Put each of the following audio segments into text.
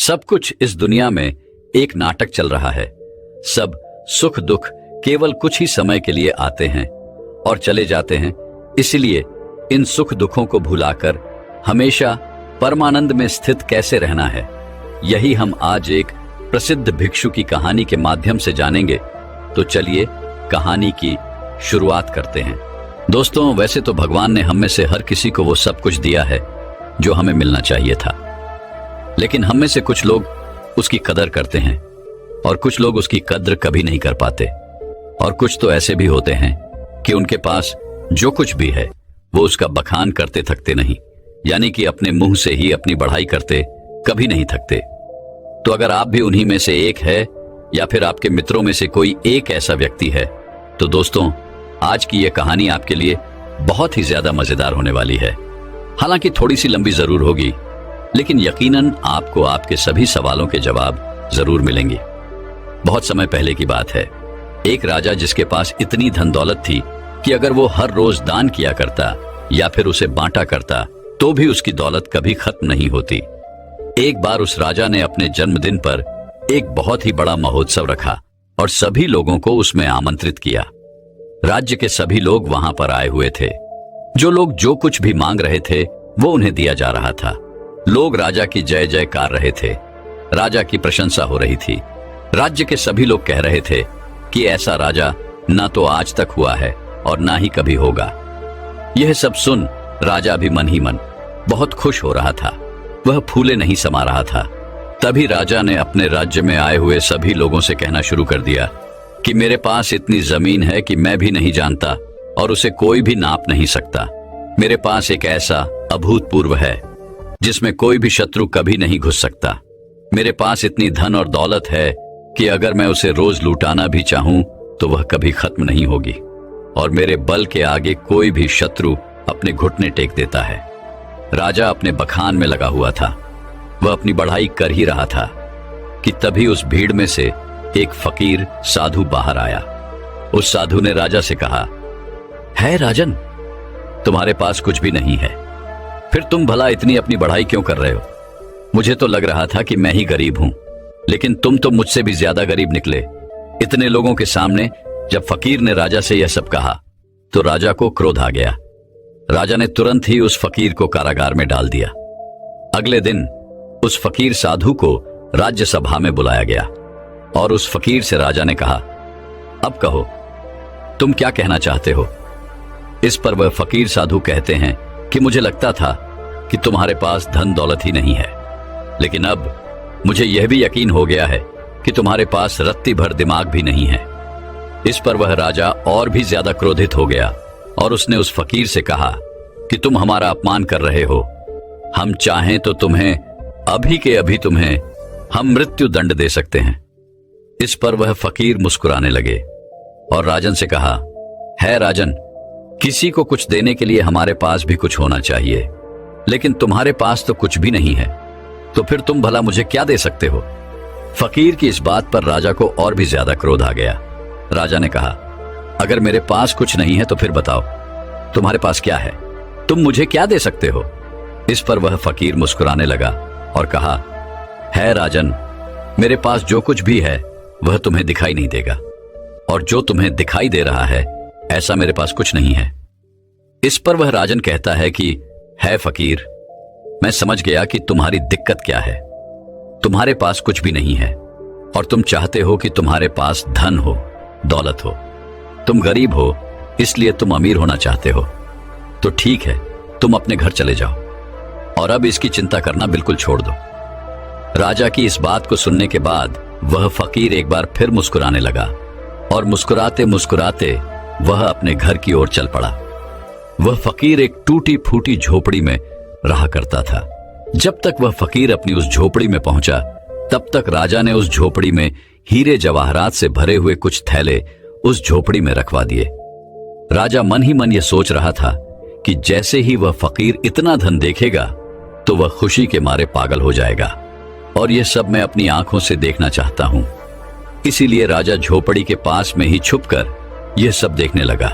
सब कुछ इस दुनिया में एक नाटक चल रहा है। सब सुख दुख केवल कुछ ही समय के लिए आते हैं और चले जाते हैं। इसलिए इन सुख दुखों को भुलाकर हमेशा परमानंद में स्थित कैसे रहना है, यही हम आज एक प्रसिद्ध भिक्षु की कहानी के माध्यम से जानेंगे। तो चलिए कहानी की शुरुआत करते हैं। दोस्तों, वैसे तो भगवान ने हम में से हर किसी को वो सब कुछ दिया है जो हमें मिलना चाहिए था, लेकिन हम में से कुछ लोग उसकी कदर करते हैं और कुछ लोग उसकी कद्र कभी नहीं कर पाते। और कुछ तो ऐसे भी होते हैं कि उनके पास जो कुछ भी है वो उसका बखान करते थकते नहीं, यानी कि अपने मुंह से ही अपनी बढ़ाई करते कभी नहीं थकते। तो अगर आप भी उन्हीं में से एक है या फिर आपके मित्रों में से कोई एक ऐसा व्यक्ति है, तो दोस्तों आज की यह कहानी आपके लिए बहुत ही ज्यादा मजेदार होने वाली है। हालांकि थोड़ी सी लंबी जरूर होगी, लेकिन यकीनन आपको आपके सभी सवालों के जवाब जरूर मिलेंगे। बहुत समय पहले की बात है। एक राजा जिसके पास इतनी धन दौलत थी कि अगर वो हर रोज दान किया करता या फिर उसे बांटा करता तो भी उसकी दौलत कभी खत्म नहीं होती। एक बार उस राजा ने अपने जन्मदिन पर एक बहुत ही बड़ा महोत्सव रखा और सभी लोगों को उसमें आमंत्रित किया। राज्य के सभी लोग वहां पर आए हुए थे। जो लोग जो कुछ भी मांग रहे थे वो उन्हें दिया जा रहा था। लोग राजा की जय जयकार रहे थे, राजा की प्रशंसा हो रही थी। राज्य के सभी लोग कह रहे थे कि ऐसा राजा ना तो आज तक हुआ है और ना ही कभी होगा। यह सब सुन राजा भी मन ही मन बहुत खुश हो रहा था। वह फूले नहीं समा रहा था। तभी राजा ने अपने राज्य में आए हुए सभी लोगों से कहना शुरू कर दिया कि मेरे पास इतनी जमीन है कि मैं भी नहीं जानता और उसे कोई भी नाप नहीं सकता। मेरे पास एक ऐसा अभूतपूर्व है जिसमें कोई भी शत्रु कभी नहीं घुस सकता। मेरे पास इतनी धन और दौलत है कि अगर मैं उसे रोज लुटाना भी चाहूं तो वह कभी खत्म नहीं होगी, और मेरे बल के आगे कोई भी शत्रु अपने घुटने टेक देता है। राजा अपने बखान में लगा हुआ था। वह अपनी बढ़ाई कर ही रहा था कि तभी उस भीड़ में से एक फकीर साधु बाहर आया। उस साधु ने राजा से कहा, है राजन, तुम्हारे पास कुछ भी नहीं है, फिर तुम भला इतनी अपनी बढ़ाई क्यों कर रहे हो? मुझे तो लग रहा था कि मैं ही गरीब हूं, लेकिन तुम तो मुझसे भी ज्यादा गरीब निकले। इतने लोगों के सामने जब फकीर ने राजा से यह सब कहा तो राजा को क्रोध आ गया। राजा ने तुरंत ही उस फकीर को कारागार में डाल दिया। अगले दिन उस फकीर साधु को राज्यसभा में बुलाया गया और उस फकीर से राजा ने कहा, अब कहो तुम क्या कहना चाहते हो? इस पर वह फकीर साधु कहते हैं कि मुझे लगता था कि तुम्हारे पास धन दौलत ही नहीं है, लेकिन अब मुझे यह भी यकीन हो गया है कि तुम्हारे पास रत्ती भर दिमाग भी नहीं है। इस पर वह राजा और भी ज्यादा क्रोधित हो गया और उसने उस फकीर से कहा कि तुम हमारा अपमान कर रहे हो। हम चाहें तो तुम्हें अभी के अभी तुम्हें हम मृत्यु दंड दे सकते हैं। इस पर वह फकीर मुस्कुराने लगे और राजन से कहा, है राजन, किसी को कुछ देने के लिए हमारे पास भी कुछ होना चाहिए, लेकिन तुम्हारे पास तो कुछ भी नहीं है, तो फिर तुम भला मुझे क्या दे सकते हो? फकीर की इस बात पर राजा को और भी ज्यादा क्रोध आ गया। राजा ने कहा, अगर मेरे पास कुछ नहीं है तो फिर बताओ तुम्हारे पास क्या है? तुम मुझे क्या दे सकते हो? इस पर वह फकीर मुस्कुराने लगा और कहा, है राजन, मेरे पास जो कुछ भी है वह तुम्हें दिखाई नहीं देगा, और जो तुम्हें दिखाई दे रहा है ऐसा मेरे पास कुछ नहीं है। इस पर वह राजन कहता है कि है फकीर, मैं समझ गया कि तुम्हारी दिक्कत क्या है। तुम्हारे पास कुछ भी नहीं है और तुम चाहते हो कि तुम्हारे पास धन हो, दौलत हो। तुम गरीब हो इसलिए तुम अमीर होना चाहते हो। तो ठीक है, तुम अपने घर चले जाओ और अब इसकी चिंता करना बिल्कुल छोड़ दो। राजा की इस बात को सुनने के बाद वह फकीर एक बार फिर मुस्कुराने लगा और मुस्कुराते मुस्कुराते वह अपने घर की ओर चल पड़ा। वह फकीर एक टूटी फूटी झोपड़ी में रहा करता था। जब तक वह फकीर अपनी उस झोपड़ी में पहुंचा तब तक राजा ने उस झोपड़ी में हीरे जवाहरात से भरे हुए कुछ थैले उस झोपड़ी में रखवा दिए। राजा मन ही मन यह सोच रहा था कि जैसे ही वह फकीर इतना धन देखेगा तो वह खुशी के मारे पागल हो जाएगा, और यह सब मैं अपनी आंखों से देखना चाहता हूं। इसीलिए राजा झोपड़ी के पास में ही छुपकर यह सब देखने लगा।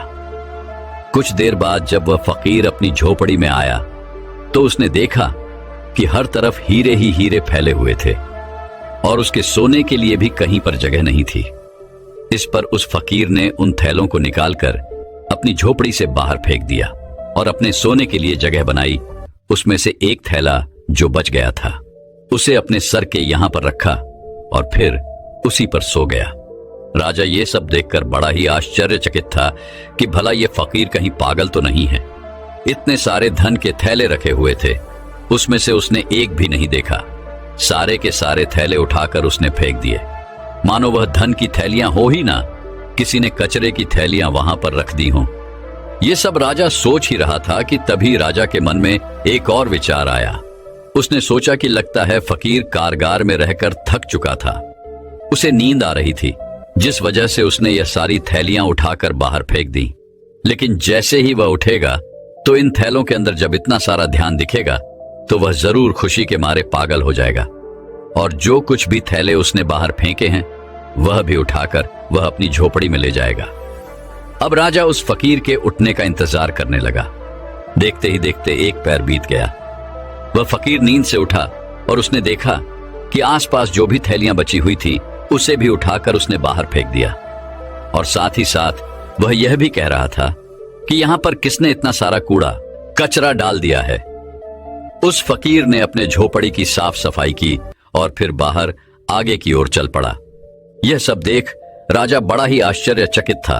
कुछ देर बाद जब वह फकीर अपनी झोपड़ी में आया तो उसने देखा कि हर तरफ हीरे ही हीरे फैले हुए थे। और उसके सोने के लिए भी कहीं पर जगह नहीं थी। इस पर उस फकीर ने उन थैलों को निकालकर अपनी झोपड़ी से बाहर फेंक दिया और अपने सोने के लिए जगह बनाई। उसमें से एक थैला जो बच गया था उसे अपने सर के यहां पर रखा और फिर उसी पर सो गया। राजा ये सब देखकर बड़ा ही आश्चर्यचकित था कि भला ये फकीर कहीं पागल तो नहीं है। इतने सारे धन के थैले रखे हुए थे, उसमें से उसने एक भी नहीं देखा। सारे के सारे थैले उठाकर उसने फेंक दिए, मानो वह धन की थैलियां हो ही ना, किसी ने कचरे की थैलियां वहां पर रख दी हों। ये सब राजा सोच ही रहा था कि तभी राजा के मन में एक और विचार आया। उसने सोचा कि लगता है फकीर कारगार में रहकर थक चुका था, उसे नींद आ रही थी, जिस वजह से उसने यह सारी थैलियां उठाकर बाहर फेंक दी। लेकिन जैसे ही वह उठेगा तो इन थैलों के अंदर जब इतना सारा ध्यान दिखेगा तो वह जरूर खुशी के मारे पागल हो जाएगा और जो कुछ भी थैले उसने बाहर फेंके हैं वह भी उठाकर वह अपनी झोपड़ी में ले जाएगा। अब राजा उस फकीर के उठने का इंतजार करने लगा। देखते ही देखते एक पैर बीत गया। वह फकीर नींद से उठा और उसने देखा कि आसपास जो भी थैलियां बची हुई थी उसे भी उठाकर उसने बाहर फेंक दिया और साथ ही साथ वह यह भी कह रहा था कि यहां पर किसने इतना सारा कूड़ा कचरा डाल दिया है। उस फकीर ने अपने झोपड़ी की साफ सफाई की और फिर बाहर आगे की ओर चल पड़ा। यह सब देख राजा बड़ा ही आश्चर्यचकित था।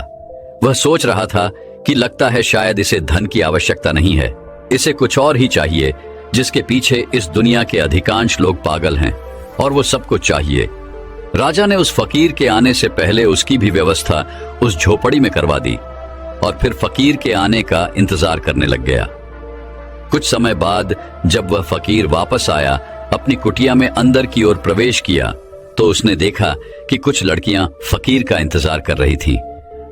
वह सोच रहा था कि लगता है शायद इसे धन की आवश्यकता नहीं है, इसे कुछ और ही चाहिए जिसके पीछे इस दुनिया के अधिकांश लोग पागल हैं और वो सब कुछ चाहिए। राजा ने उस फकीर के आने से पहले उसकी भी व्यवस्था उस झोपड़ी में करवा दी और फिर फकीर के आने का इंतजार करने लग गया। कुछ समय बाद जब वह फकीर वापस आया, अपनी कुटिया में अंदर की ओर प्रवेश किया तो उसने देखा कि कुछ लड़कियां फकीर का इंतजार कर रही थीं,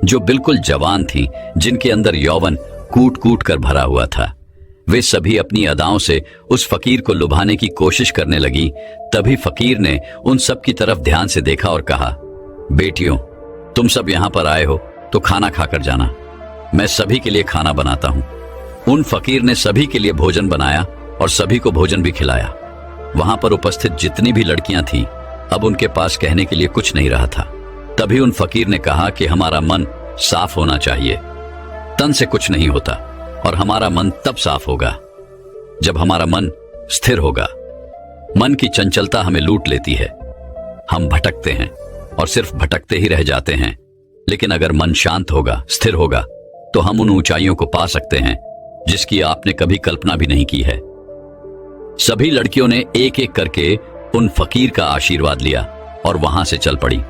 जो बिल्कुल जवान थीं, जिनके अंदर यौवन कूट कूट कर भरा हुआ था। वे सभी अपनी अदाओं से उस फकीर को लुभाने की कोशिश करने लगी। तभी फकीर ने उन सब की तरफ ध्यान से देखा और कहा, बेटियों, तुम सब यहां पर आए हो तो खाना खाकर जाना, मैं सभी के लिए खाना बनाता हूं। उन फकीर ने सभी के लिए भोजन बनाया और सभी को भोजन भी खिलाया। वहां पर उपस्थित जितनी भी लड़कियां थीं, अब उनके पास कहने के लिए कुछ नहीं रहा था। तभी उन फकीर ने कहा कि हमारा मन साफ होना चाहिए, तन से कुछ नहीं होता, और हमारा मन तब साफ होगा जब हमारा मन स्थिर होगा। मन की चंचलता हमें लूट लेती है, हम भटकते हैं और सिर्फ भटकते ही रह जाते हैं। लेकिन अगर मन शांत होगा, स्थिर होगा, तो हम उन ऊंचाइयों को पा सकते हैं जिसकी आपने कभी कल्पना भी नहीं की है। सभी लड़कियों ने एक एक करके उन फकीर का आशीर्वाद लिया और वहां से चल पड़ी,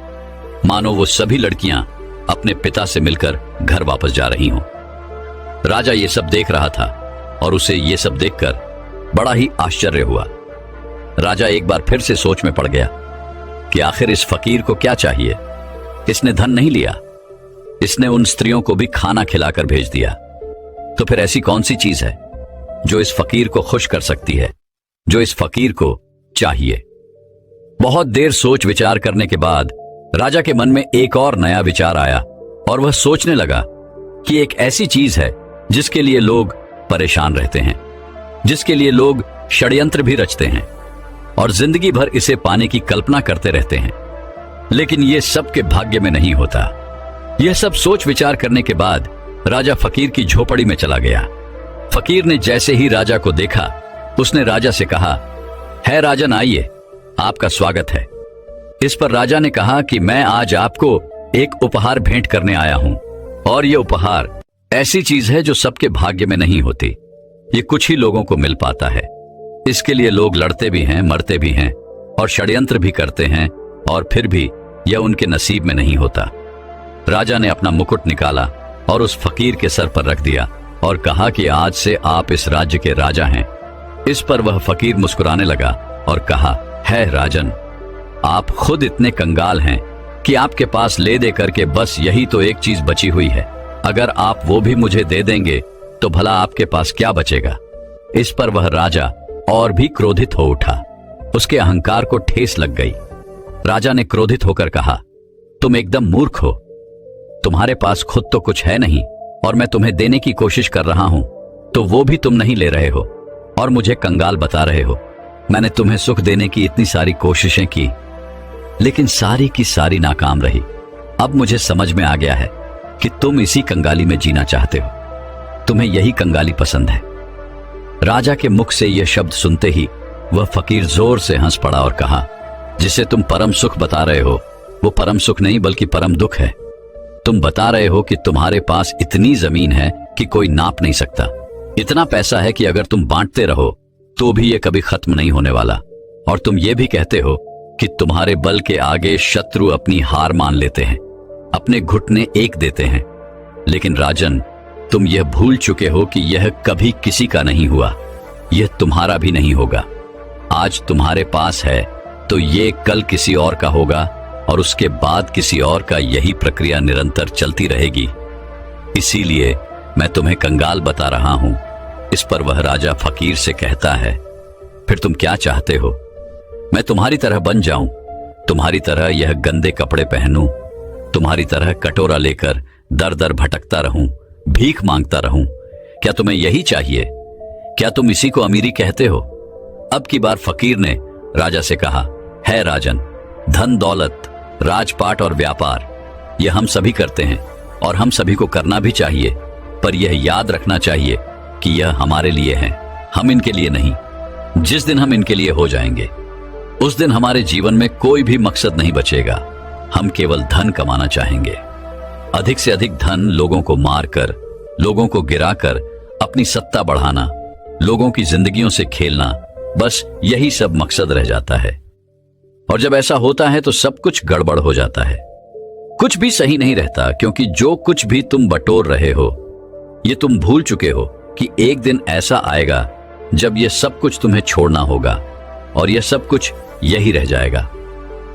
मानो वो सभी लड़कियां अपने पिता से मिलकर घर वापस जा रही हों। राजा ये सब देख रहा था और उसे ये सब देखकर बड़ा ही आश्चर्य हुआ। राजा एक बार फिर से सोच में पड़ गया कि आखिर इस फकीर को क्या चाहिए। इसने धन नहीं लिया, इसने उन स्त्रियों को भी खाना खिलाकर भेज दिया, तो फिर ऐसी कौन सी चीज है जो इस फकीर को खुश कर सकती है, जो इस फकीर को चाहिए। बहुत देर सोच विचार करने के बाद राजा के मन में एक और नया विचार आया और वह सोचने लगा कि एक ऐसी चीज है जिसके लिए लोग परेशान रहते हैं, जिसके लिए लोग षड्यंत्र भी रचते हैं और जिंदगी भर इसे पाने की कल्पना करते रहते हैं, लेकिन यह सबके भाग्य में नहीं होता। यह सब सोच विचार करने के बाद राजा फकीर की झोपड़ी में चला गया। फकीर ने जैसे ही राजा को देखा, उसने राजा से कहा, है राजन, आइए, आपका स्वागत है। इस पर राजा ने कहा कि मैं आज आपको एक उपहार भेंट करने आया हूं, और यह उपहार ऐसी चीज है जो सबके भाग्य में नहीं होती, ये कुछ ही लोगों को मिल पाता है। इसके लिए लोग लड़ते भी हैं, मरते भी हैं और षड्यंत्र भी करते हैं, और फिर भी यह उनके नसीब में नहीं होता। राजा ने अपना मुकुट निकाला और उस फकीर के सर पर रख दिया और कहा कि आज से आप इस राज्य के राजा हैं। इस पर वह फकीर मुस्कुराने लगा और कहा, है राजन, आप खुद इतने कंगाल हैं कि आपके पास ले दे करके बस यही तो एक चीज बची हुई है। अगर आप वो भी मुझे दे देंगे तो भला आपके पास क्या बचेगा। इस पर वह राजा और भी क्रोधित हो उठा, उसके अहंकार को ठेस लग गई। राजा ने क्रोधित होकर कहा, तुम एकदम मूर्ख हो, तुम्हारे पास खुद तो कुछ है नहीं और मैं तुम्हें देने की कोशिश कर रहा हूं तो वो भी तुम नहीं ले रहे हो और मुझे कंगाल बता रहे हो। मैंने तुम्हें सुख देने की इतनी सारी कोशिशें की, लेकिन सारी की सारी नाकाम रही। अब मुझे समझ में आ गया है कि तुम इसी कंगाली में जीना चाहते हो, तुम्हें यही कंगाली पसंद है। राजा के मुख से यह शब्द सुनते ही वह फकीर जोर से हंस पड़ा और कहा, जिसे तुम परम सुख बता रहे हो वो परम सुख नहीं बल्कि परम दुख है। तुम बता रहे हो कि तुम्हारे पास इतनी जमीन है कि कोई नाप नहीं सकता, इतना पैसा है कि अगर तुम बांटते रहो तो भी ये कभी खत्म नहीं होने वाला, और तुम ये भी कहते हो कि तुम्हारे बल के आगे शत्रु अपनी हार मान लेते हैं, अपने घुटने एक देते हैं। लेकिन राजन, तुम यह भूल चुके हो कि यह कभी किसी का नहीं हुआ, यह तुम्हारा भी नहीं होगा। आज तुम्हारे पास है तो ये कल किसी और का होगा, और उसके बाद किसी और का। यही प्रक्रिया निरंतर चलती रहेगी। इसीलिए मैं तुम्हें कंगाल बता रहा हूं। इस पर वह राजा फकीर से कहता है, फिर तुम क्या चाहते हो? मैं तुम्हारी तरह बन जाऊं, तुम्हारी तरह यह गंदे कपड़े पहनूं, तुम्हारी तरह कटोरा लेकर दर दर भटकता रहूं, भीख मांगता रहूं? क्या तुम्हें यही चाहिए? क्या तुम इसी को अमीरी कहते हो? अब की बार फकीर ने राजा से कहा, है राजन, धन दौलत, राजपाट और व्यापार यह हम सभी करते हैं और हम सभी को करना भी चाहिए, पर यह याद रखना चाहिए कि यह हमारे लिए है, हम इनके लिए नहीं। जिस दिन हम इनके लिए हो जाएंगे उस दिन हमारे जीवन में कोई भी मकसद नहीं बचेगा। हम केवल धन कमाना चाहेंगे, अधिक से अधिक धन, लोगों को मारकर, लोगों को गिराकर अपनी सत्ता बढ़ाना, लोगों की जिंदगियों से खेलना, बस यही सब मकसद रह जाता है। और जब ऐसा होता है तो सब कुछ गड़बड़ हो जाता है, कुछ भी सही नहीं रहता, क्योंकि जो कुछ भी तुम बटोर रहे हो ये तुम भूल चुके हो कि एक दिन ऐसा आएगा जब यह सब कुछ तुम्हें छोड़ना होगा और यह सब कुछ यही रह जाएगा।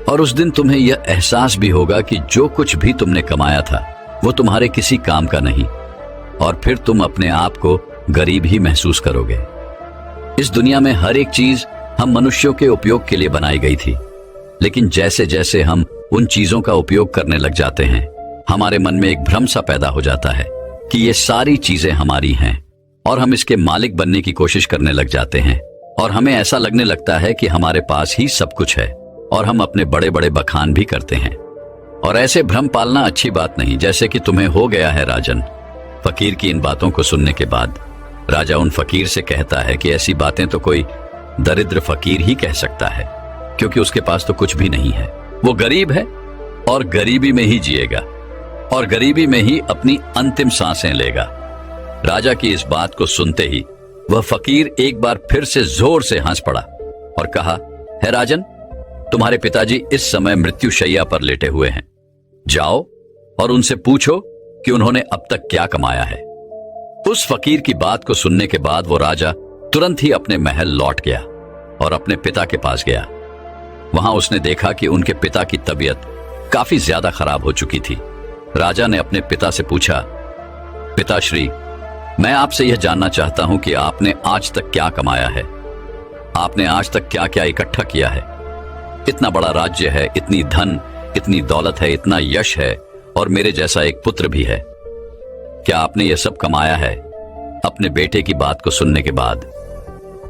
और उस दिन तुम्हें यह एहसास भी होगा कि जो कुछ भी तुमने कमाया था वो तुम्हारे किसी काम का नहीं, और फिर तुम अपने आप को गरीब ही महसूस करोगे। इस दुनिया में हर एक चीज हम मनुष्यों के उपयोग के लिए बनाई गई थी, लेकिन जैसे जैसे हम उन चीजों का उपयोग करने लग जाते हैं हमारे मन में एक भ्रम सा पैदा हो जाता है कि ये सारी चीजें हमारी हैं, और हम इसके मालिक बनने की कोशिश करने लग जाते हैं, और हमें ऐसा लगने लगता है कि हमारे पास ही सब कुछ है, और हम अपने बड़े बड़े बखान भी करते हैं। और ऐसे भ्रम पालना अच्छी बात नहीं, जैसे कि तुम्हें हो गया है राजन। फकीर की इन बातों को सुनने के बाद राजा उन फकीर से कहता है कि ऐसी बातें तो कोई दरिद्र फकीर ही कह सकता है, क्योंकि उसके पास तो कुछ भी नहीं है। वो गरीब है और गरीबी में ही जिएगा और गरीबी में ही अपनी अंतिम सांसें लेगा। राजा की इस बात को सुनते ही वह फकीर एक बार फिर से जोर से हंस पड़ा और कहा, है राजन, तुम्हारे पिताजी इस समय मृत्युशैया पर लेटे हुए हैं, जाओ और उनसे पूछो कि उन्होंने अब तक क्या कमाया है। उस फकीर की बात को सुनने के बाद वो राजा तुरंत ही अपने महल लौट गया और अपने पिता के पास गया। वहां उसने देखा कि उनके पिता की तबीयत काफी ज्यादा खराब हो चुकी थी। राजा ने अपने पिता से पूछा, पिताश्री, मैं आपसे यह जानना चाहता हूं कि आपने आज तक क्या कमाया है, आपने आज तक क्या क्या इकट्ठा किया है। इतना बड़ा राज्य है, इतनी धन, इतनी दौलत है, इतना यश है, और मेरे जैसा एक पुत्र भी है। क्या आपने यह सब कमाया है? अपने बेटे की बात को सुनने के बाद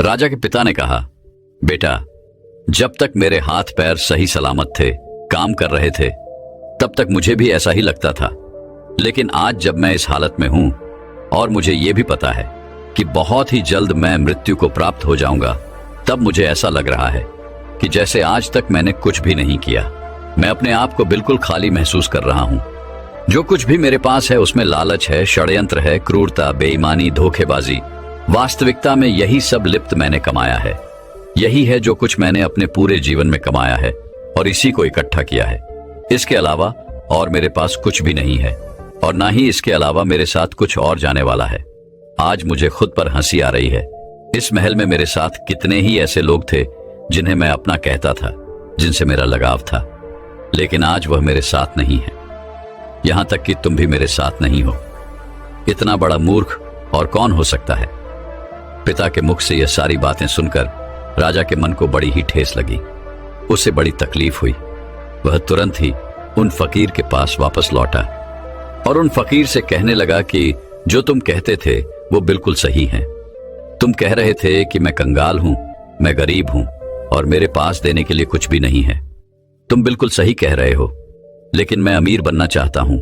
राजा के पिता ने कहा, बेटा, जब तक मेरे हाथ पैर सही सलामत थे, काम कर रहे थे, तब तक मुझे भी ऐसा ही लगता था। लेकिन आज जब मैं इस हालत में हूं और मुझे यह भी पता है कि बहुत ही जल्द मैं मृत्यु को प्राप्त हो जाऊंगा, तब मुझे ऐसा लग रहा है कि जैसे आज तक मैंने कुछ भी नहीं किया। मैं अपने आप को बिल्कुल खाली महसूस कर रहा हूं। जो कुछ भी मेरे पास है उसमें लालच है, षड्यंत्र है, क्रूरता, बेईमानी, धोखेबाजी। वास्तविकता में यही सब लिप्त मैंने कमाया है। यही है जो कुछ मैंने अपने पूरे जीवन में कमाया है और इसी को इकट्ठा किया है। इसके अलावा और मेरे पास कुछ भी नहीं है, और ना ही इसके अलावा मेरे साथ कुछ और जाने वाला है। आज मुझे खुद पर हंसी आ रही है। इस महल में मेरे साथ कितने ही ऐसे लोग थे जिन्हें मैं अपना कहता था, जिनसे मेरा लगाव था, लेकिन आज वह मेरे साथ नहीं है। यहां तक कि तुम भी मेरे साथ नहीं हो। इतना बड़ा मूर्ख और कौन हो सकता है? पिता के मुख से यह सारी बातें सुनकर राजा के मन को बड़ी ही ठेस लगी। उसे बड़ी तकलीफ हुई। वह तुरंत ही उन फकीर के पास वापस लौटा और उन फकीर से कहने लगा कि जो तुम कहते थे वो बिल्कुल सही है। तुम कह रहे थे कि मैं कंगाल हूं, मैं गरीब हूं और मेरे पास देने के लिए कुछ भी नहीं है। तुम बिल्कुल सही कह रहे हो, लेकिन मैं अमीर बनना चाहता हूं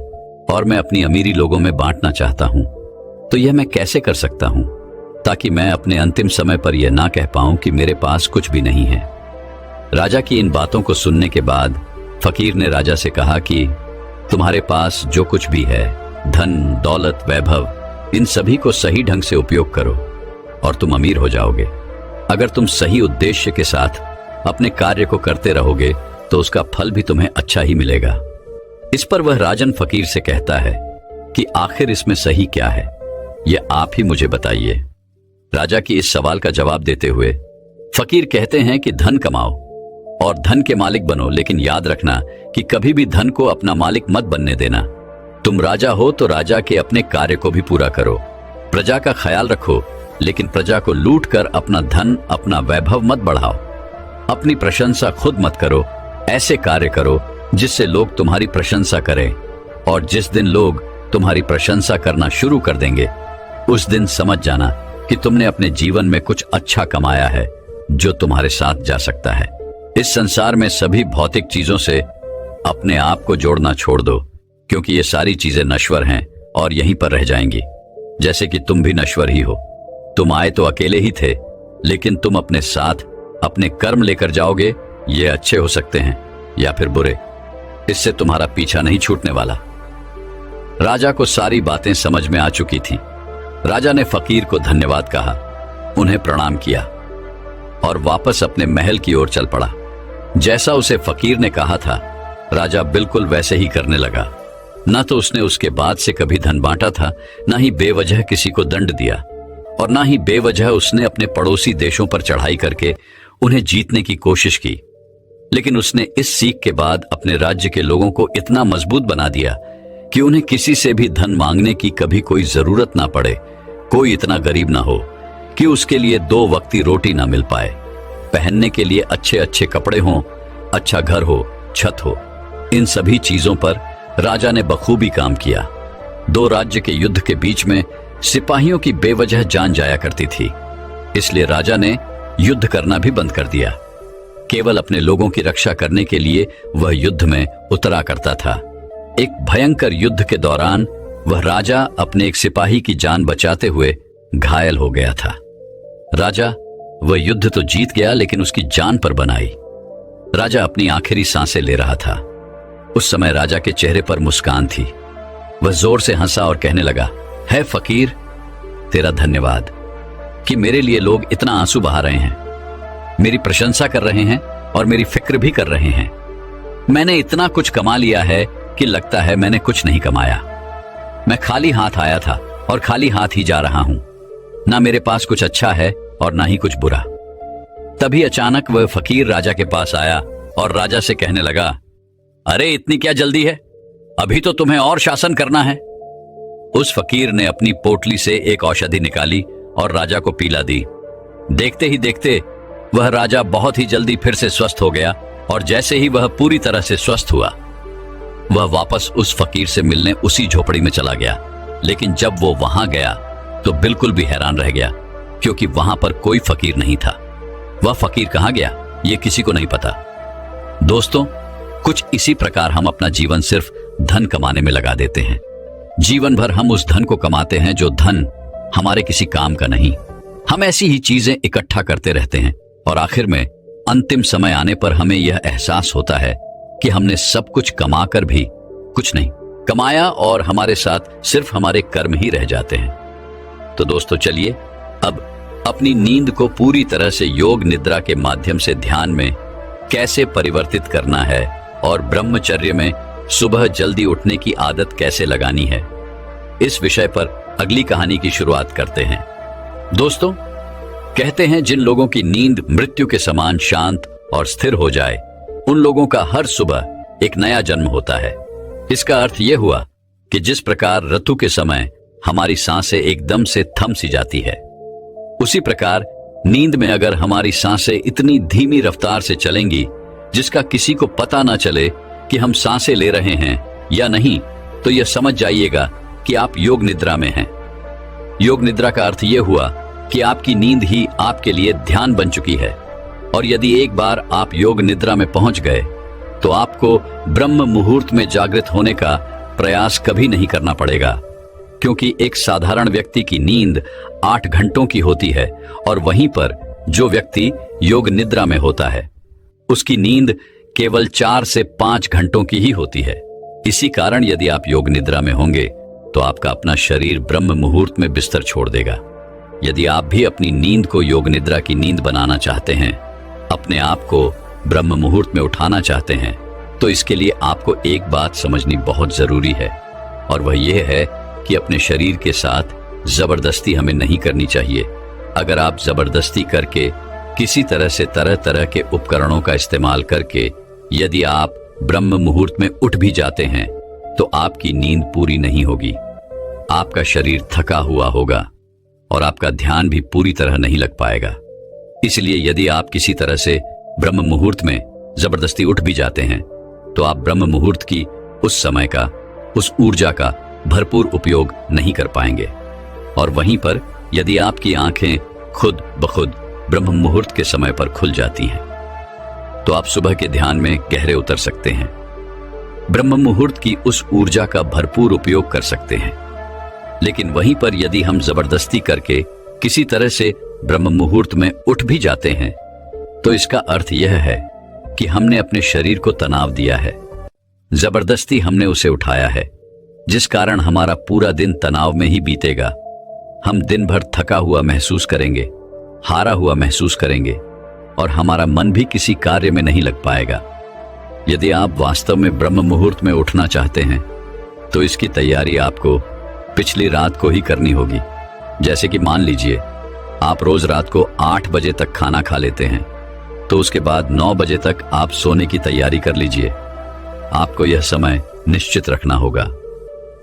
और मैं अपनी अमीरी लोगों में बांटना चाहता हूं। तो यह मैं कैसे कर सकता हूं ताकि मैं अपने अंतिम समय पर यह ना कह पाऊं कि मेरे पास कुछ भी नहीं है। राजा की इन बातों को सुनने के बाद फकीर ने राजा से कहा कि तुम्हारे पास जो कुछ भी है, धन, दौलत, वैभव, इन सभी को सही ढंग से उपयोग करो और तुम अमीर हो जाओगे। अगर तुम सही उद्देश्य के साथ अपने कार्य को करते रहोगे तो उसका फल भी तुम्हें अच्छा ही मिलेगा। इस पर वह राजन फकीर से कहता है कि आखिर इसमें सही क्या है, यह आप ही मुझे बताइए। राजा की इस सवाल का जवाब देते हुए फकीर कहते हैं कि धन कमाओ और धन के मालिक बनो, लेकिन याद रखना कि कभी भी धन को अपना मालिक मत बनने देना। तुम राजा हो तो राजा के अपने कार्य को भी पूरा करो, प्रजा का ख्याल रखो, लेकिन प्रजा को लूट कर अपना धन, अपना वैभव मत बढ़ाओ। अपनी प्रशंसा खुद मत करो, ऐसे कार्य करो जिससे लोग तुम्हारी प्रशंसा करें, और जिस दिन लोग तुम्हारी प्रशंसा करना शुरू कर देंगे उस दिन समझ जाना कि तुमने अपने जीवन में कुछ अच्छा कमाया है जो तुम्हारे साथ जा सकता है। इस संसार में सभी भौतिक चीजों से अपने आप को जोड़ना छोड़ दो, क्योंकि ये सारी चीजें नश्वर हैं और यहीं पर रह जाएंगी, जैसे कि तुम भी नश्वर ही हो। तुम आए तो अकेले ही थे, लेकिन तुम अपने साथ अपने कर्म लेकर जाओगे। ये अच्छे हो सकते हैं या फिर बुरे, इससे तुम्हारा पीछा नहीं छूटने वाला। राजा को सारी बातें समझ में आ चुकी थी। राजा ने फकीर को धन्यवाद कहा, उन्हें प्रणाम किया और वापस अपने महल की ओर चल पड़ा। जैसा उसे फकीर ने कहा था, राजा बिल्कुल वैसे ही करने लगा। न तो उसने उसके बाद से कभी धन बांटा था, न ही बेवजह किसी को दंड दिया, और न ही बेवजह उसने अपने पड़ोसी देशों पर चढ़ाई करके उन्हें जीतने की कोशिश की। लेकिन उसने इस सीख के बाद अपने राज्य के लोगों को इतना मजबूत बना दिया कि उन्हें किसी से भी धन मांगने की कभी कोई जरूरत ना पड़े। कोई इतना गरीब ना हो कि उसके लिए 2 वक्त की रोटी ना मिल पाए, पहनने के लिए अच्छे अच्छे कपड़े हों, अच्छा घर हो, छत हो। इन सभी चीजों पर राजा ने बखूबी काम किया। 2 राज्य के युद्ध के बीच में सिपाहियों की बेवजह जान जाया करती थी, इसलिए राजा ने युद्ध करना भी बंद कर दिया। केवल अपने लोगों की रक्षा करने के लिए वह युद्ध में उतरा करता था। एक भयंकर युद्ध के दौरान वह राजा अपने एक सिपाही की जान बचाते हुए घायल हो गया था। राजा वह युद्ध तो जीत गया, लेकिन उसकी जान पर बनाई। राजा अपनी आखिरी सांसें ले रहा था। उस समय राजा के चेहरे पर मुस्कान थी। वह जोर से हंसा और कहने लगा, है फकीर, तेरा धन्यवाद कि मेरे लिए लोग इतना आंसू बहा रहे हैं, मेरी प्रशंसा कर रहे हैं और मेरी फिक्र भी कर रहे हैं। मैंने इतना कुछ कमा लिया है कि लगता है मैंने कुछ नहीं कमाया। मैं खाली हाथ आया था और खाली हाथ ही जा रहा हूं। ना मेरे पास कुछ अच्छा है और ना ही कुछ बुरा। तभी अचानक वह फकीर राजा के पास आया और राजा से कहने लगा, अरे इतनी क्या जल्दी है, अभी तो तुम्हें और शासन करना है। उस फकीर ने अपनी पोटली से एक औषधि निकाली और राजा को पिला दी। देखते ही देखते वह राजा बहुत ही जल्दी फिर से स्वस्थ हो गया, और जैसे ही वह पूरी तरह से स्वस्थ हुआ, वह वापस उस फकीर से मिलने उसी झोपड़ी में चला गया। लेकिन जब वो वहां गया तो बिल्कुल भी हैरान रह गया, क्योंकि वहां पर कोई फकीर नहीं था। वह फकीर कहां गया, ये किसी को नहीं पता। दोस्तों, कुछ इसी प्रकार हम अपना जीवन सिर्फ धन कमाने में लगा देते हैं। जीवन भर हम उस धन को कमाते हैं जो धन हमारे किसी काम का नहीं। हम ऐसी ही चीजें इकट्ठा करते रहते हैं, और आखिर में अंतिम समय आने पर हमें यह एहसास होता है कि हमने सब कुछ कमाकर भी कुछ नहीं कमाया, और हमारे साथ सिर्फ हमारे कर्म ही रह जाते हैं। तो दोस्तों, चलिए अब अपनी नींद को पूरी तरह से योग निद्रा के माध्यम से ध्यान में कैसे परिवर्तित करना है, और ब्रह्मचर्य में सुबह जल्दी उठने की आदत कैसे लगानी है, इस विषय पर अगली कहानी की शुरुआत करते हैं। दोस्तों, कहते हैं जिन लोगों की नींद मृत्यु के समान शांत और स्थिर हो जाए, उन लोगों का हर सुबह एक नया जन्म होता है। इसका अर्थ यह हुआ कि जिस प्रकार ऋतु के समय हमारी सांसें एकदम से थम सी जाती है, उसी प्रकार नींद में अगर हमारी सांसें इतनी धीमी रफ्तार से चलेंगी जिसका किसी को पता ना चले कि हम सांसें ले रहे हैं या नहीं, तो यह समझ जाइएगा कि आप योग निद्रा में हैं। योग निद्रा का अर्थ यह हुआ कि आपकी नींद ही आपके लिए ध्यान बन चुकी है, और यदि एक बार आप योग निद्रा में पहुंच गए तो आपको ब्रह्म मुहूर्त में जागृत होने का प्रयास कभी नहीं करना पड़ेगा, क्योंकि एक साधारण व्यक्ति की नींद 8 घंटों की होती है और वहीं पर जो व्यक्ति योग निद्रा में होता है उसकी नींद केवल 4 से 5 घंटों की ही होती है। इसी कारण यदि आप योग निद्रा में होंगे तो आपका अपना शरीर ब्रह्म मुहूर्त में बिस्तर छोड़ देगा। यदि आप भी अपनी नींद को योग निद्रा की नींद बनाना चाहते हैं, अपने आप को ब्रह्म मुहूर्त में उठाना चाहते हैं, तो इसके लिए आपको एक बात समझनी बहुत जरूरी है, और वह यह है कि अपने शरीर के साथ जबरदस्ती हमें नहीं करनी चाहिए। अगर आप जबरदस्ती करके किसी तरह से तरह तरह के उपकरणों का इस्तेमाल करके यदि आप ब्रह्म मुहूर्त में उठ भी जाते हैं तो आपकी नींद पूरी नहीं होगी। आपका शरीर थका हुआ होगा और आपका ध्यान भी पूरी तरह नहीं लग पाएगा। इसलिए यदि आप किसी तरह से ब्रह्म मुहूर्त में जबरदस्ती उठ भी जाते हैं तो आप ब्रह्म मुहूर्त की उस समय का, उस ऊर्जा का भरपूर उपयोग नहीं कर पाएंगे। और वहीं पर यदि आपकी आंखें खुद ब खुद ब्रह्म मुहूर्त के समय पर खुल जाती हैं तो आप सुबह के ध्यान में गहरे उतर सकते हैं, ब्रह्म मुहूर्त की उस ऊर्जा का भरपूर उपयोग कर सकते हैं। लेकिन वहीं पर यदि हम जबरदस्ती करके किसी तरह से ब्रह्म मुहूर्त में उठ भी जाते हैं तो इसका अर्थ यह है कि हमने अपने शरीर को तनाव दिया है, जबरदस्ती हमने उसे उठाया है, जिस कारण हमारा पूरा दिन तनाव में ही बीतेगा। हम दिन भर थका हुआ महसूस करेंगे, हारा हुआ महसूस करेंगे और हमारा मन भी किसी कार्य में नहीं लग पाएगा। यदि आप वास्तव में ब्रह्म मुहूर्त में उठना चाहते हैं तो इसकी तैयारी आपको पिछली रात को ही करनी होगी। जैसे कि मान लीजिए आप रोज रात को 8 बजे तक खाना खा लेते हैं तो उसके बाद 9 बजे तक आप सोने की तैयारी कर लीजिए। आपको यह समय निश्चित रखना होगा।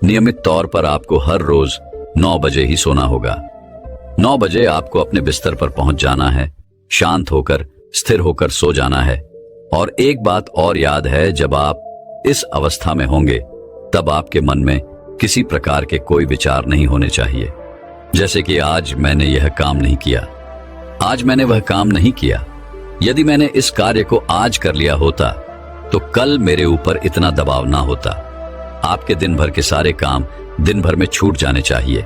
नियमित तौर पर आपको हर रोज 9 बजे ही सोना होगा। 9 बजे आपको अपने बिस्तर पर पहुंच जाना है, शांत होकर स्थिर होकर सो जाना है। और एक बात और याद है, जब आप इस अवस्था में होंगे तब आपके मन में किसी प्रकार के कोई विचार नहीं होने चाहिए, जैसे कि आज मैंने यह काम नहीं किया, आज मैंने वह काम नहीं किया। यदि मैंने इस कार्य को आज कर लिया होता तो कल मेरे ऊपर इतना दबाव ना होता। आपके दिन भर के सारे काम दिन भर में छूट जाने चाहिए।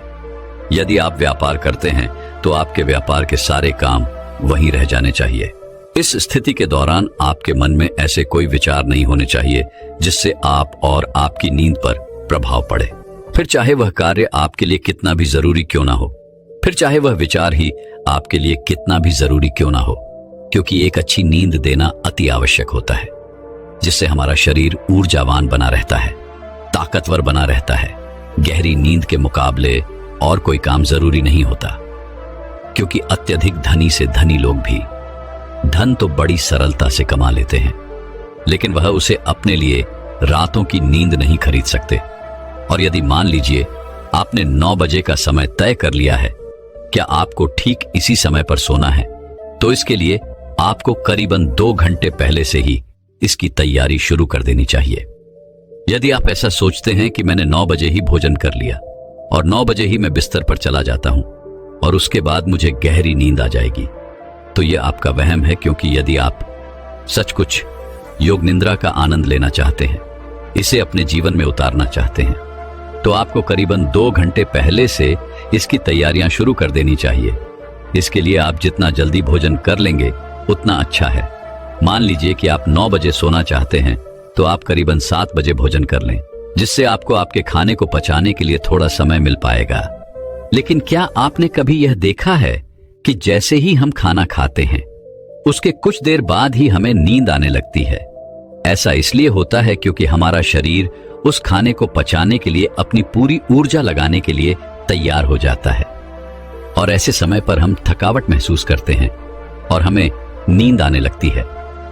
यदि आप व्यापार करते हैं तो आपके व्यापार के सारे काम वहीं रह जाने चाहिए। इस स्थिति के दौरान आपके मन में ऐसे कोई विचार नहीं होने चाहिए जिससे आप और आपकी नींद पर प्रभाव पड़े, फिर चाहे वह कार्य आपके लिए कितना भी जरूरी क्यों ना हो, फिर चाहे वह विचार ही आपके लिए कितना भी जरूरी क्यों ना हो, क्योंकि एक अच्छी नींद देना अति आवश्यक होता है, जिससे हमारा शरीर ऊर्जावान बना रहता है, ताकतवर बना रहता है। गहरी नींद के मुकाबले और कोई काम जरूरी नहीं होता, क्योंकि अत्यधिक धनी से धनी लोग भी धन तो बड़ी सरलता से कमा लेते हैं, लेकिन वह उसे अपने लिए रातों की नींद नहीं खरीद सकते। और यदि मान लीजिए आपने 9 बजे का समय तय कर लिया है, क्या आपको ठीक इसी समय पर सोना है, तो इसके लिए आपको करीबन 2 घंटे पहले से ही इसकी तैयारी शुरू कर देनी चाहिए। यदि आप ऐसा सोचते हैं कि मैंने 9 बजे ही भोजन कर लिया और 9 बजे ही मैं बिस्तर पर चला जाता हूं और उसके बाद मुझे गहरी नींद आ जाएगी, तो यह आपका वहम है। क्योंकि यदि आप सच कुछ योग निद्रा का आनंद लेना चाहते हैं, इसे अपने जीवन में उतारना चाहते हैं, तो आपको करीबन 2 घंटे पहले से इसकी तैयारियां शुरू कर देनी चाहिए। इसके लिए आप जितना जल्दी भोजन कर लेंगे उतना अच्छा है। मान लीजिए कि आप 9 बजे सोना चाहते हैं तो आप करीबन 7 बजे भोजन कर लें, जिससे आपको आपके खाने को पचाने के लिए थोड़ा समय मिल पाएगा। लेकिन क्या आपने कभी यह देखा है कि जैसे ही हम खाना खाते हैं उसके कुछ देर बाद ही हमें नींद आने लगती है? ऐसा इसलिए होता है क्योंकि हमारा शरीर उस खाने को पचाने के लिए अपनी पूरी ऊर्जा लगाने के लिए तैयार हो जाता है, और ऐसे समय पर हम थकावट महसूस करते हैं और हमें नींद आने लगती है।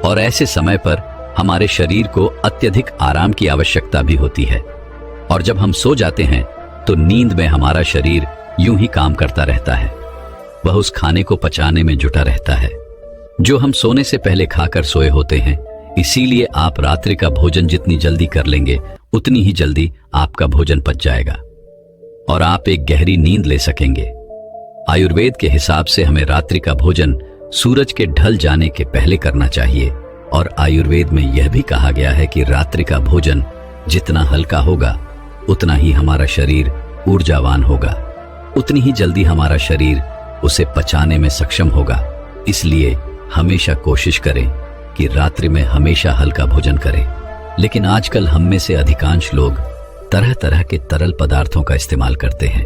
और ऐसे समय पर हमारे शरीर को अत्यधिक आराम की आवश्यकता भी होती है, और जब हम सो जाते हैं तो नींद में हमारा शरीर यूं ही काम करता रहता है। वह उस खाने को पचाने में जुटा रहता है जो हम सोने से पहले खाकर सोए होते हैं। इसीलिए आप रात्रि का भोजन जितनी जल्दी कर लेंगे उतनी ही जल्दी आपका भोजन पच जाएगा और आप एक गहरी नींद ले सकेंगे। आयुर्वेद के हिसाब से हमें रात्रि का भोजन सूरज के ढल जाने के पहले करना चाहिए, और आयुर्वेद में यह भी कहा गया है कि रात्रि का भोजन जितना हल्का होगा उतना ही हमारा शरीर ऊर्जावान होगा, उतनी ही जल्दी हमारा शरीर उसे पचाने में सक्षम होगा। इसलिए हमेशा कोशिश करें कि रात्रि में हमेशा हल्का भोजन करें। लेकिन आजकल हम में से अधिकांश लोग तरह तरह के तरल पदार्थों का इस्तेमाल करते हैं,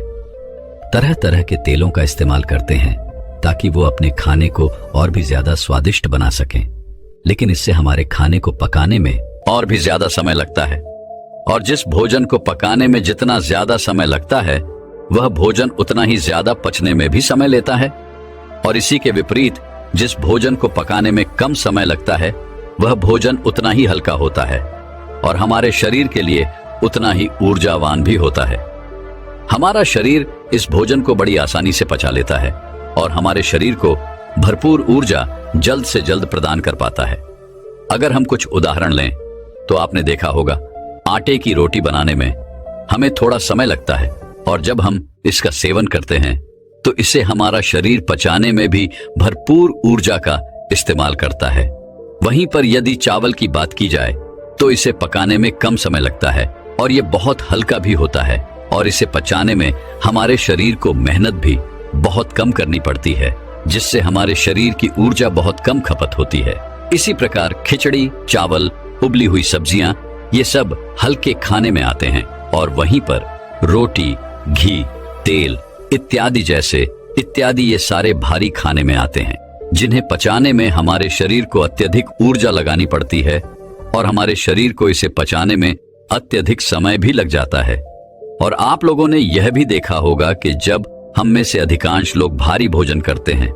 तरह तरह के तेलों का इस्तेमाल करते हैं ताकि वो अपने खाने को और भी ज्यादा स्वादिष्ट बना सकें। लेकिन इससे हमारे खाने को पकाने में और भी ज्यादा समय लगता है, और जिस भोजन को पकाने में जितना ज्यादा समय लगता है वह भोजन उतना ही ज्यादा पचने में भी समय लेता है। और इसी के विपरीत जिस भोजन को पकाने में कम समय लगता है वह भोजन उतना ही हल्का होता है और हमारे शरीर के लिए उतना ही ऊर्जावान भी होता है। हमारा शरीर इस भोजन को बड़ी आसानी से पचा लेता है और हमारे शरीर को भरपूर ऊर्जा जल्द से जल्द प्रदान कर पाता है। अगर हम कुछ उदाहरण लें तो आपने देखा होगा आटे की रोटी बनाने में हमें थोड़ा समय लगता है, और जब हम इसका सेवन करते हैं तो इससे हमारा शरीर पचाने में भी भरपूर ऊर्जा का इस्तेमाल करता है। वहीं पर यदि चावल की बात की जाए तो इसे पकाने में कम समय लगता है और ये बहुत हल्का भी होता है, और इसे पचाने में हमारे शरीर को मेहनत भी बहुत कम करनी पड़ती है, जिससे हमारे शरीर की ऊर्जा बहुत कम खपत होती है। इसी प्रकार खिचड़ी, चावल, उबली हुई सब्जियां, ये सब हल्के खाने में आते हैं, और वहीं पर रोटी, घी, तेल इत्यादि ये सारे भारी खाने में आते हैं, जिन्हें पचाने में हमारे शरीर को अत्यधिक ऊर्जा लगानी पड़ती है और हमारे शरीर को इसे पचाने में अत्यधिक समय भी लग जाता है। और आप लोगों ने यह भी देखा होगा कि जब हम में से अधिकांश लोग भारी भोजन करते हैं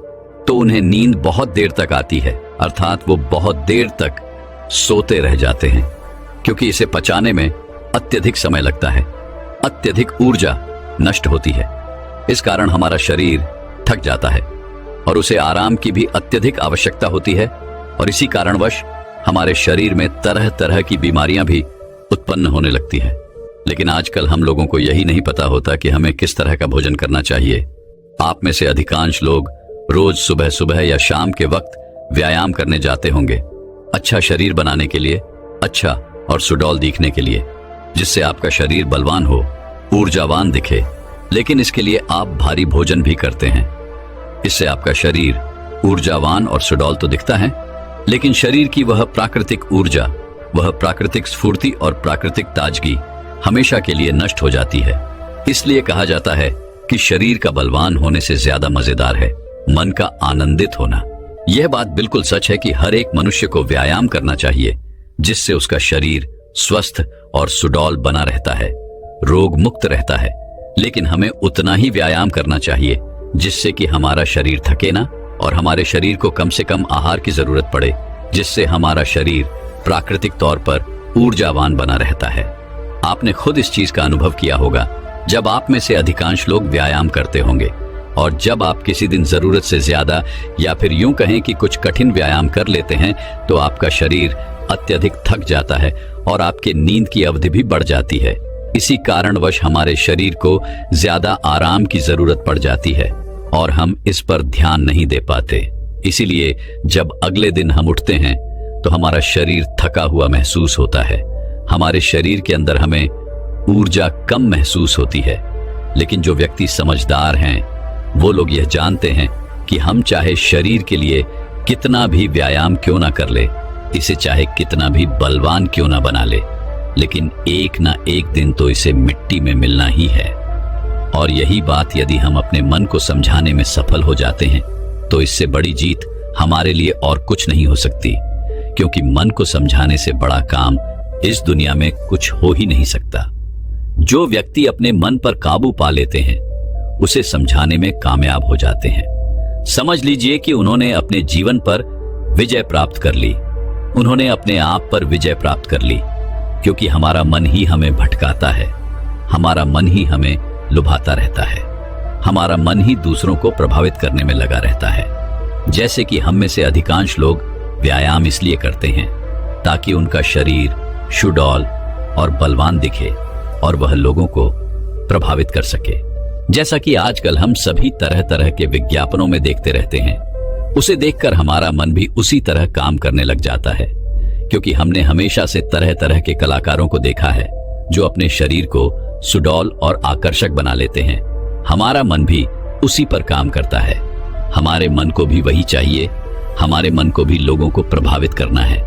तो उन्हें नींद बहुत देर तक आती है, अर्थात वो बहुत देर तक सोते रह जाते हैं, क्योंकि इसे पचाने में अत्यधिक समय लगता है, अत्यधिक ऊर्जा नष्ट होती है। इस कारण हमारा शरीर थक जाता है और उसे आराम की भी अत्यधिक आवश्यकता होती है, और इसी कारणवश हमारे शरीर में तरह तरह की बीमारियां भी उत्पन्न होने लगती है। लेकिन आजकल हम लोगों को यही नहीं पता होता कि हमें किस तरह का भोजन करना चाहिए। आप में से अधिकांश लोग रोज सुबह सुबह या शाम के वक्त व्यायाम करने जाते होंगे, अच्छा शरीर बनाने के लिए, अच्छा और सुडौल दिखने के लिए, जिससे आपका शरीर बलवान हो, ऊर्जावान दिखे। लेकिन इसके लिए आप भारी भोजन भी करते हैं। इससे आपका शरीर ऊर्जावान और सुडौल तो दिखता है, लेकिन शरीर की वह प्राकृतिक ऊर्जा, वह प्राकृतिक स्फूर्ति और प्राकृतिक ताजगी हमेशा के लिए नष्ट हो जाती है। इसलिए कहा जाता है कि शरीर का बलवान होने से ज्यादा मजेदार है मन का आनंदित होना। यह बात बिल्कुल सच है कि हर एक मनुष्य को व्यायाम करना चाहिए, जिससे उसका शरीर स्वस्थ और सुडौल बना रहता है, रोग मुक्त रहता है। लेकिन हमें उतना ही व्यायाम करना चाहिए जिससे कि हमारा शरीर थके ना, और हमारे शरीर को कम से कम आहार की जरूरत पड़े, जिससे हमारा शरीर प्राकृतिक तौर पर ऊर्जावान बना रहता है। आपने खुद इस चीज का अनुभव किया होगा जब आप में से अधिकांश लोग व्यायाम करते होंगे, और जब आप किसी दिन जरूरत से ज्यादा या फिर यूं कहें कि कुछ कठिन व्यायाम कर लेते हैं तो आपका शरीर अत्यधिक थक जाता है और आपकी नींद की अवधि भी बढ़ जाती है। इसी कारणवश हमारे शरीर को ज्यादा आराम की जरूरत पड़ जाती है और हम इस पर ध्यान नहीं दे पाते। इसीलिए जब अगले दिन हम उठते हैं तो हमारा शरीर थका हुआ महसूस होता है, हमारे शरीर के अंदर हमें ऊर्जा कम महसूस होती है। लेकिन जो व्यक्ति समझदार हैं वो लोग यह जानते हैं कि हम चाहे शरीर के लिए कितना भी व्यायाम क्यों ना कर ले, इसे चाहे कितना भी बलवान क्यों ना बना ले, लेकिन एक ना एक दिन तो इसे मिट्टी में मिलना ही है। और यही बात यदि हम अपने मन को समझाने में सफल हो जाते हैं तो इससे बड़ी जीत हमारे लिए और कुछ नहीं हो सकती, क्योंकि मन को समझाने से बड़ा काम इस दुनिया में कुछ हो ही नहीं सकता। जो व्यक्ति अपने मन पर काबू पा लेते हैं उसे समझाने में कामयाब हो जाते हैं। समझ लीजिए कि उन्होंने अपने जीवन पर विजय प्राप्त कर ली, उन्होंने अपने आप पर विजय प्राप्त कर ली, क्योंकि हमारा मन ही हमें भटकाता है, हमारा मन ही हमें लुभाता रहता है, हमारा मन ही दूसरों को प्रभावित करने में लगा रहता है। जैसे कि हम में से अधिकांश लोग व्यायाम इसलिए करते हैं ताकि उनका शरीर सुडौल और बलवान दिखे और वह लोगों को प्रभावित कर सके। जैसा कि आजकल हम सभी तरह तरह के विज्ञापनों में देखते रहते हैं, उसे देखकर हमारा मन भी उसी तरह काम करने लग जाता है। क्योंकि हमने हमेशा से तरह तरह के कलाकारों को देखा है जो अपने शरीर को सुडौल और आकर्षक बना लेते हैं। हमारा मन भी उसी पर काम करता है। हमारे मन को भी वही चाहिए। हमारे मन को भी लोगों को प्रभावित करना है,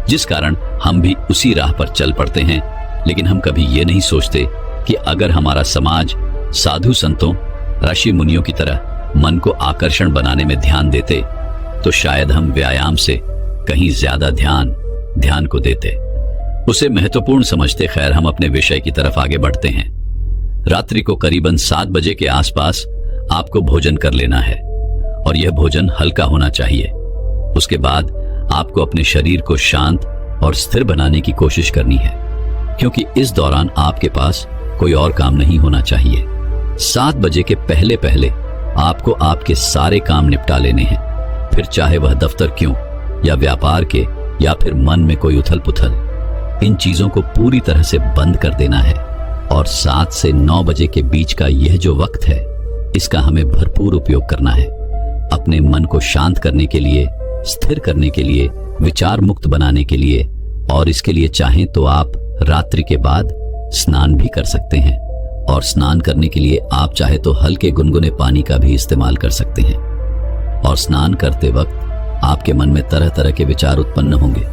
जिस कारण हम भी उसी राह पर चल पड़ते हैं। लेकिन हम कभी ये नहीं सोचते कि अगर हमारा समाज साधु संतों, ऋषि मुनियों की तरह मन को आकर्षण बनाने में ध्यान देते तो शायद हम व्यायाम से कहीं ज्यादा ध्यान को देते, उसे महत्वपूर्ण समझते। खैर, हम अपने विषय की तरफ आगे बढ़ते हैं। रात्रि को करीबन 7 बजे के आसपास आपको भोजन कर लेना है और यह भोजन हल्का होना चाहिए। उसके बाद आपको अपने शरीर को शांत और स्थिर बनाने की कोशिश करनी है, क्योंकि इस दौरान आपके पास कोई और काम नहीं होना चाहिए। 7 बजे के पहले पहले आपको आपके सारे काम निपटा लेने हैं, फिर चाहे वह दफ्तर क्यों या व्यापार के या फिर मन में कोई उथल पुथल, इन चीजों को पूरी तरह से बंद कर देना है। और 7 से 9 बजे के बीच का यह जो वक्त है, इसका हमें भरपूर उपयोग करना है अपने मन को शांत करने के लिए, स्थिर करने के लिए, विचार मुक्त बनाने के लिए। और इसके लिए चाहें तो आप रात्रि के बाद स्नान भी कर सकते हैं, और स्नान करने के लिए आप चाहे तो हल्के गुनगुने पानी का भी इस्तेमाल कर सकते हैं। और स्नान करते वक्त आपके मन में तरह तरह के विचार उत्पन्न होंगे,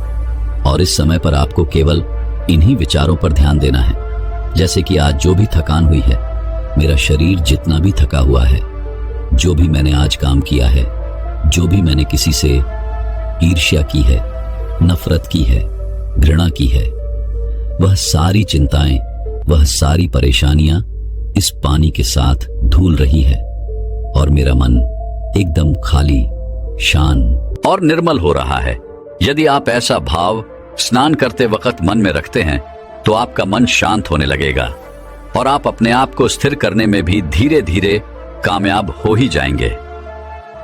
और इस समय पर आपको केवल इन्हीं विचारों पर ध्यान देना है। जैसे कि आज जो भी थकान हुई है, मेरा शरीर जितना भी थका हुआ है, जो भी मैंने आज काम किया है, जो भी मैंने किसी से ईर्ष्या की है, नफरत की है, घृणा की है, वह सारी चिंताएं, वह सारी परेशानियां इस पानी के साथ धुल रही है, और मेरा मन एकदम खाली, शांत और निर्मल हो रहा है। यदि आप ऐसा भाव स्नान करते वक्त मन में रखते हैं तो आपका मन शांत होने लगेगा और आप अपने आप को स्थिर करने में भी धीरे धीरे कामयाब हो ही जाएंगे।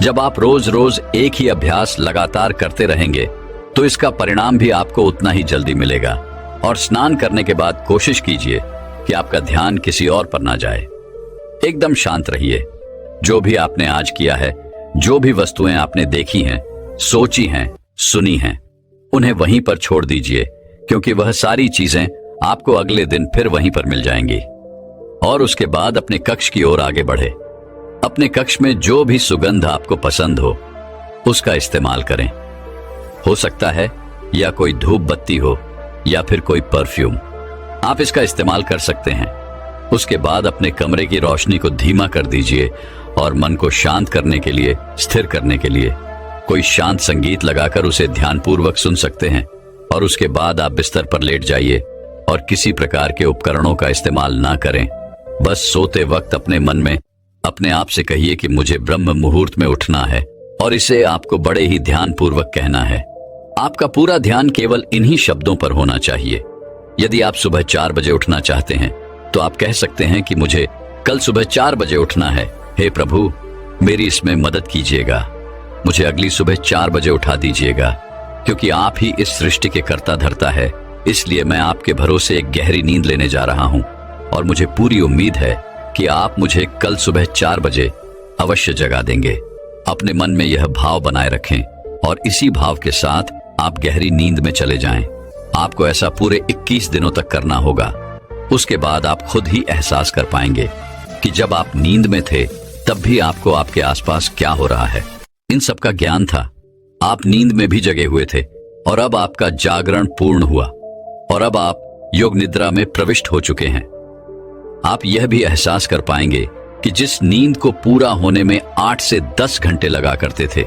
जब आप रोज रोज एक ही अभ्यास लगातार करते रहेंगे तो इसका परिणाम भी आपको उतना ही जल्दी मिलेगा। और स्नान करने के बाद कोशिश कीजिए कि आपका ध्यान किसी और पर ना जाए। एकदम शांत रहिए। जो भी आपने आज किया है, जो भी वस्तुएं आपने देखी हैं, सोची हैं, सुनी हैं, उन्हें वहीं पर छोड़ दीजिए, क्योंकि वह सारी चीजें आपको अगले दिन फिर वहीं पर मिल जाएंगी। और उसके बाद अपने कक्ष की ओर आगे बढ़े। अपने कक्ष में जो भी सुगंध आपको पसंद हो उसका इस्तेमाल करें। हो सकता है या कोई धूप बत्ती हो या फिर कोई परफ्यूम, आप इसका इस्तेमाल कर सकते हैं। उसके बाद अपने कमरे की रोशनी को धीमा कर दीजिए और मन को शांत करने के लिए, स्थिर करने के लिए कोई शांत संगीत लगाकर उसे ध्यानपूर्वक सुन सकते हैं। और उसके बाद आप बिस्तर पर लेट जाइए और किसी प्रकार के उपकरणों का इस्तेमाल ना करें। बस सोते वक्त अपने मन में अपने आप से कहिए कि मुझे ब्रह्म मुहूर्त में उठना है, और इसे आपको बड़े ही ध्यानपूर्वक कहना है। आपका पूरा ध्यान केवल इन्हीं शब्दों पर होना चाहिए। यदि आप सुबह 4 बजे उठना चाहते हैं तो आप कह सकते हैं कि मुझे कल सुबह 4 बजे उठना है। हे प्रभु, मेरी इसमें मदद कीजिएगा। मुझे अगली सुबह 4 बजे उठा दीजिएगा, क्योंकि आप ही इस सृष्टि के कर्ता धर्ता है। इसलिए मैं आपके भरोसे एक गहरी नींद लेने जा रहा हूं, और मुझे पूरी उम्मीद है कि आप मुझे कल सुबह 4 बजे अवश्य जगा देंगे। अपने मन में यह भाव बनाए रखें और इसी भाव के साथ आप गहरी नींद में चले जाएं। आपको ऐसा पूरे 21 दिनों तक करना होगा। उसके बाद आप खुद ही एहसास कर पाएंगे कि जब आप नींद में थे तब भी आपको आपके आसपास क्या हो रहा है। इन सब का ज्ञान था। आप नींद में भी जगे हुए थे, और अब आपका जागरण पूर्ण हुआ, और अब आप योग निद्रा में प्रविष्ट हो चुके हैं। आप यह भी एहसास कर पाएंगे कि जिस नींद को पूरा होने में 8 से 10 घंटे लगा करते थे,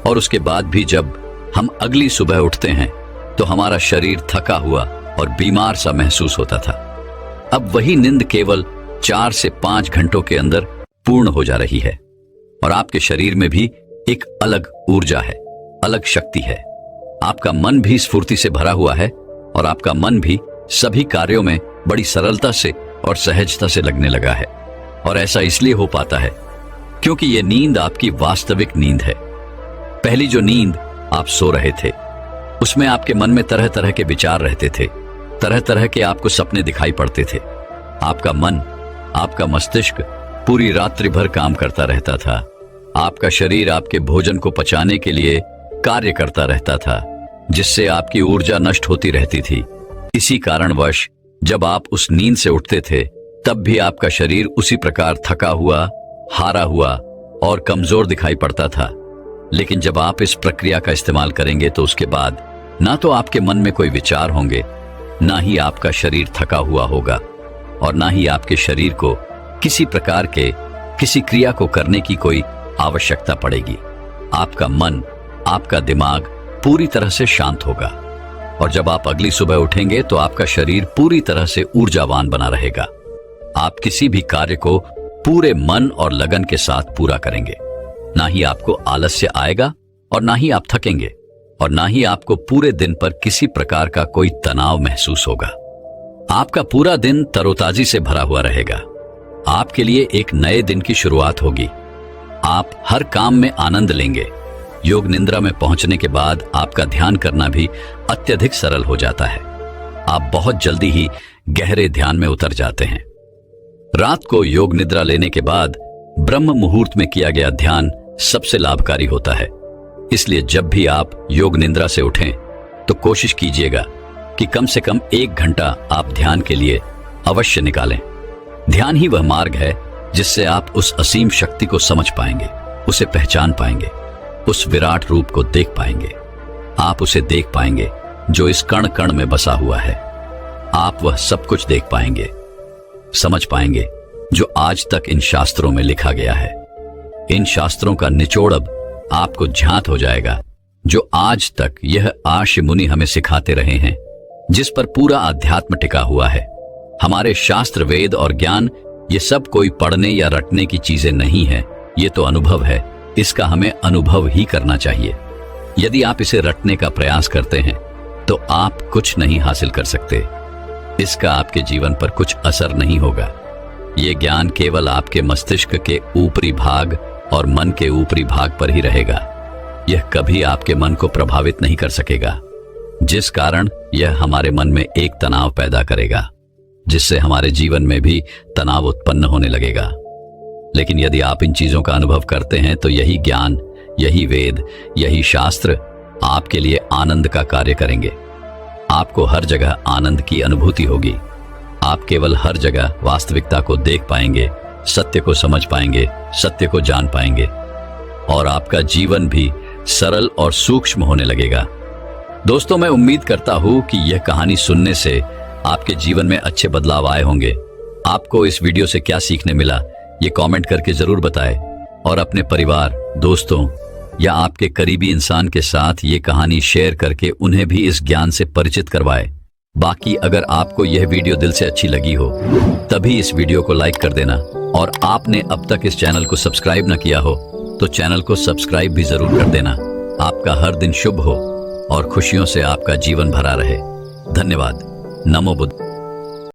और उसके बाद भी जब हम अगली सुबह उठते हैं तो हमारा शरीर थका हुआ और बीमार सा महसूस होता था, अब वही नींद केवल 4 से 5 घंटों के अंदर पूर्ण हो जा रही है। और आपके शरीर में भी एक अलग ऊर्जा है, अलग शक्ति है। आपका मन भी स्फूर्ति से भरा हुआ है, और आपका मन भी सभी कार्यों में बड़ी सरलता से और सहजता से लगने लगा है। और ऐसा इसलिए हो पाता है क्योंकि यह नींद आपकी वास्तविक नींद है। पहली जो नींद आप सो रहे थे, उसमें आपके मन में तरह तरह के विचार रहते थे, तरह तरह के आपको सपने दिखाई पड़ते थे। आपका मन, आपका मस्तिष्क पूरी रात्रि भर काम करता रहता था। आपका शरीर आपके भोजन को पचाने के लिए कार्य करता रहता था। जिससे आपकी ऊर्जा नष्ट होती रहती थी। इसी कारणवश जब आप उस नींद से उठते थे तब भी आपका शरीर उसी प्रकार थका हुआ, हारा हुआ और कमजोर दिखाई पड़ता था। लेकिन जब आप इस प्रक्रिया का इस्तेमाल करेंगे तो उसके बाद ना तो आपके मन में कोई विचार होंगे, ना ही आपका शरीर थका हुआ होगा और ना ही आपके शरीर को किसी प्रकार के किसी क्रिया को करने की कोई आवश्यकता पड़ेगी। आपका मन, आपका दिमाग पूरी तरह से शांत होगा और जब आप अगली सुबह उठेंगे तो आपका शरीर पूरी तरह से ऊर्जावान बना रहेगा। आप किसी भी कार्य को पूरे मन और लगन के साथ पूरा करेंगे। ना ही आपको आलस्य आएगा और ना ही आप थकेंगे और ना ही आपको पूरे दिन पर किसी प्रकार का कोई तनाव महसूस होगा। आपका पूरा दिन तरोताजी से भरा हुआ रहेगा। आपके लिए एक नए दिन की शुरुआत होगी। आप हर काम में आनंद लेंगे। योग निद्रा में पहुंचने के बाद आपका ध्यान करना भी अत्यधिक सरल हो जाता है। आप बहुत जल्दी ही गहरे ध्यान में उतर जाते हैं। रात को योग निद्रा लेने के बाद ब्रह्म मुहूर्त में किया गया ध्यान सबसे लाभकारी होता है। इसलिए जब भी आप योग निद्रा से उठें तो कोशिश कीजिएगा कि कम से कम 1 घंटा आप ध्यान के लिए अवश्य निकालें। ध्यान ही वह मार्ग है जिससे आप उस असीम शक्ति को समझ पाएंगे, उसे पहचान पाएंगे, उस विराट रूप को देख पाएंगे। आप उसे देख पाएंगे जो इस कण कण में बसा हुआ है। आप वह सब कुछ देख पाएंगे, समझ पाएंगे जो आज तक इन शास्त्रों में लिखा गया है। इन शास्त्रों का निचोड़ अब आपको ज्ञात हो जाएगा, जो आज तक यह आर्ष मुनि हमें सिखाते रहे हैं, जिस पर पूरा अध्यात्म टिका हुआ है। हमारे शास्त्र, वेद और ज्ञान ये सब कोई पढ़ने या रटने की चीजें नहीं है। ये तो अनुभव है। इसका हमें अनुभव ही करना चाहिए। यदि आप इसे रटने का प्रयास करते हैं तो आप कुछ नहीं हासिल कर सकते। इसका आपके जीवन पर कुछ असर नहीं होगा। ये ज्ञान केवल आपके मस्तिष्क के ऊपरी भाग और मन के ऊपरी भाग पर ही रहेगा। यह कभी आपके मन को प्रभावित नहीं कर सकेगा, जिस कारण यह हमारे मन में एक तनाव पैदा करेगा, जिससे हमारे जीवन में भी तनाव उत्पन्न होने लगेगा। लेकिन यदि आप इन चीजों का अनुभव करते हैं तो यही ज्ञान, यही वेद, यही शास्त्र आपके लिए आनंद का कार्य करेंगे। आपको हर जगह आनंद की अनुभूति होगी। आप केवल हर जगह वास्तविकता को देख पाएंगे, सत्य को समझ पाएंगे, सत्य को जान पाएंगे और आपका जीवन भी सरल और सूक्ष्म होने लगेगा। दोस्तों, मैं उम्मीद करता हूं कि यह कहानी सुनने से आपके जीवन में अच्छे बदलाव आए होंगे। आपको इस वीडियो से क्या सीखने मिला ये कमेंट करके जरूर बताएं और अपने परिवार, दोस्तों या आपके करीबी इंसान के साथ ये कहानी शेयर करके उन्हें भी इस ज्ञान से परिचित करवाएं। बाकी अगर आपको यह वीडियो दिल से अच्छी लगी हो तभी इस वीडियो को लाइक कर देना और आपने अब तक इस चैनल को सब्सक्राइब न किया हो तो चैनल को सब्सक्राइब भी जरूर कर देना। आपका हर दिन शुभ हो और खुशियों से आपका जीवन भरा रहे। धन्यवाद। नमो बुद्ध।